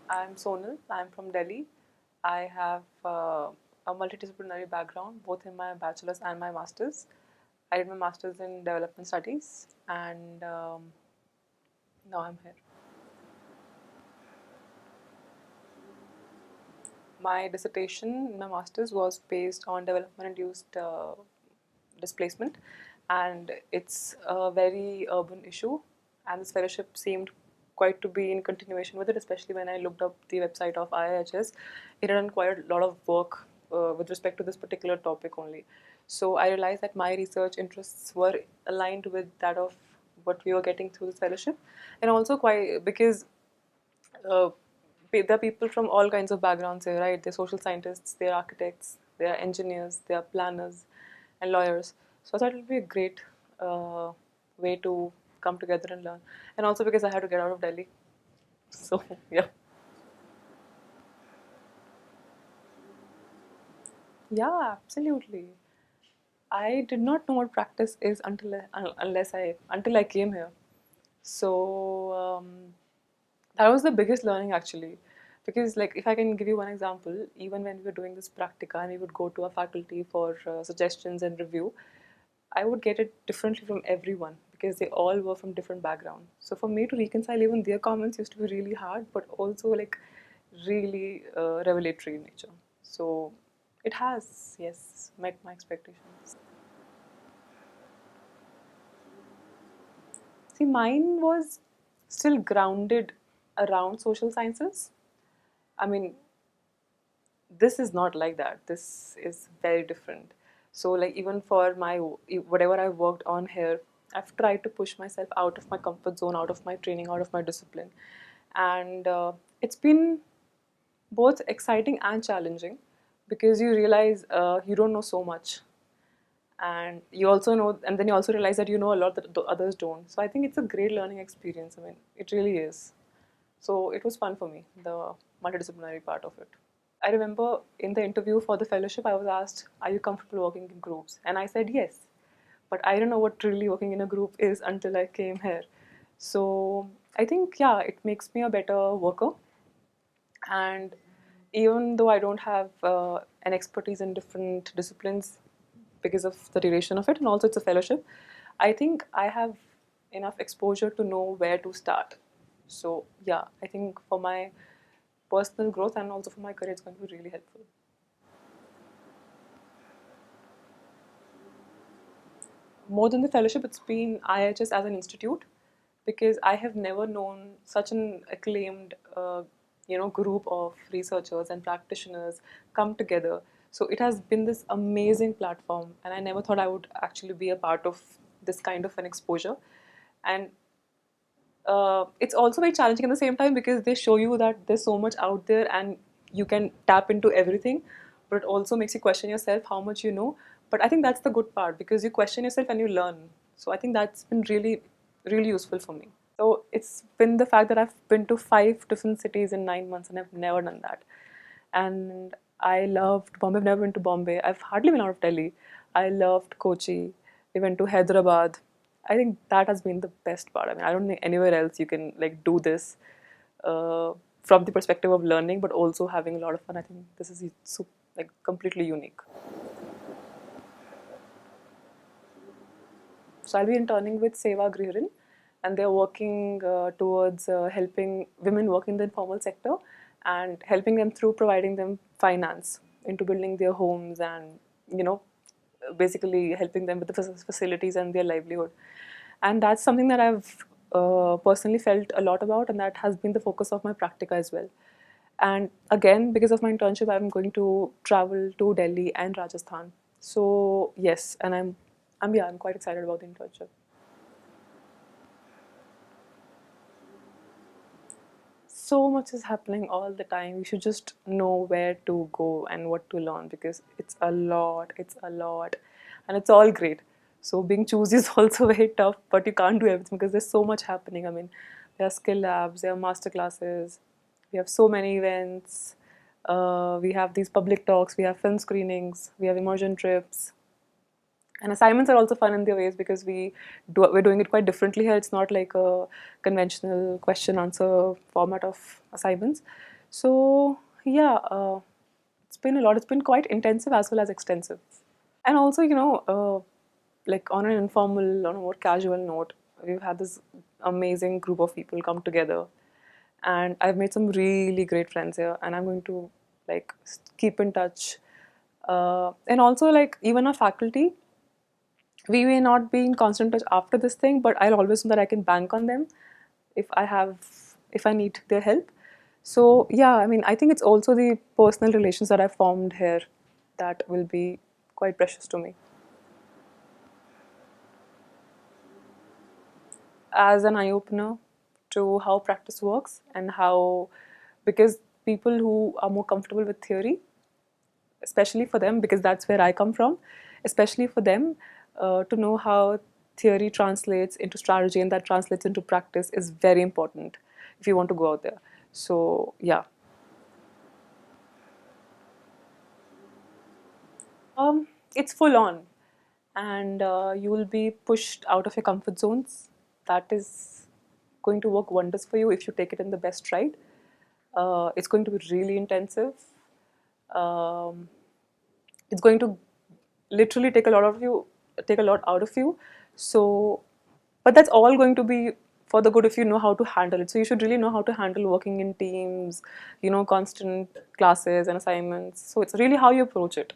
I'm Sonal. I'm from Delhi. I have a multidisciplinary background, both in my bachelor's and my master's. I did my master's in development studies, and now I'm here. My dissertation, my master's, was based on development-induced displacement, and it's a very urban issue. And this fellowship seemed quite to be in continuation with it, especially when I looked up the website of IIHS. It had done quite a lot of work with respect to this particular topic only. So I realized that my research interests were aligned with that of what we were getting through this fellowship, and also quite because uh, there are people from all kinds of backgrounds here, right? They're social scientists, they're architects, they're engineers, they're planners, and lawyers. So I thought it would be a great way to come together and learn. And also because I had to get out of Delhi. So, yeah. Yeah, absolutely. I did not know what practice is until I came here. So that was the biggest learning actually, because like if I can give you one example, even when we were doing this practica and we would go to our faculty for suggestions and review, I would get it differently from everyone because they all were from different backgrounds. So for me to reconcile even their comments used to be really hard, but also like really revelatory in nature. So it has, yes, met my expectations. See, mine was still grounded around social sciences. I mean, this is not like that. This is very different. So, like, even for my whatever I worked on here, I've tried to push myself out of my comfort zone, out of my training, out of my discipline. And it's been both exciting and challenging because you realize you don't know so much, and you also know, and then you also realize that you know a lot that the others don't. So I think it's a great learning experience. I mean, it really is. So it was fun for me, the multidisciplinary part of it. I remember in the interview for the fellowship, I was asked, "Are you comfortable working in groups?" And I said yes. But I don't know what really working in a group is until I came here. So I think, yeah, it makes me a better worker. And even though I don't have an expertise in different disciplines because of the duration of it, and also it's a fellowship, I think I have enough exposure to know where to start. So, yeah, I think for my personal growth and also for my career, it's going to be really helpful. More than the fellowship, it's been IHS as an institute because I have never known such an acclaimed, group of researchers and practitioners come together. So it has been this amazing platform, and I never thought I would actually be a part of this kind of an exposure. And it's also very challenging at the same time because they show you that there's so much out there and you can tap into everything, but it also makes you question yourself how much you know. But I think that's the good part because you question yourself and you learn. So I think that's been really, really useful for me. So it's been the fact that I've been to 5 different cities in 9 months and I've never done that. And I loved Bombay. I've never been to Bombay. I've hardly been out of Delhi. I loved Kochi. We went to Hyderabad. I think that has been the best part. I mean, I don't think anywhere else you can like do this uh, from the perspective of learning, but also having a lot of fun. I think this is like completely unique. So I'll be interning with Seva Griharan, and they're working towards helping women work in the informal sector and helping them through providing them finance into building their homes and you know basically helping them with the facilities and their livelihood. And that's something that I've personally felt a lot about, and that has been the focus of my practica as well. And again, because of my internship, I'm going to travel to Delhi and Rajasthan. So yes, and I'm quite excited about the internship. So much is happening all the time. You should just know where to go and what to learn because it's a lot, and it's all great. So being choosy is also very tough, but you can't do everything because there's so much happening. I mean, there are skill labs, there are master classes, we have so many events, we have these public talks, we have film screenings, we have immersion trips, and assignments are also fun in their ways because we're doing it quite differently here. It's not like a conventional question answer format of assignments. So yeah, it's been a lot. It's been quite intensive as well as extensive. And also, like on an informal, on a more casual note, we've had this amazing group of people come together, and I've made some really great friends here, and I'm going to like keep in touch. And also, like even our faculty, we may not be in constant touch after this thing, but I'll always know that I can bank on them if I have, if I need their help. So yeah, I mean, I think it's also the personal relations that I've formed here that will be quite precious to me. As an eye opener to how practice works and how, because people who are more comfortable with theory, especially for them, because that's where I come from, especially for them, to know how theory translates into strategy and that translates into practice is very important if you want to go out there. So yeah. It's full on, and you will be pushed out of your comfort zones. That is going to work wonders for you if you take it in the best stride. It's going to be really intensive. Um, it's going to literally take a lot out of you. So, but that's all going to be for the good if you know how to handle it. So you should really know how to handle working in teams, constant classes and assignments. So it's really how you approach it.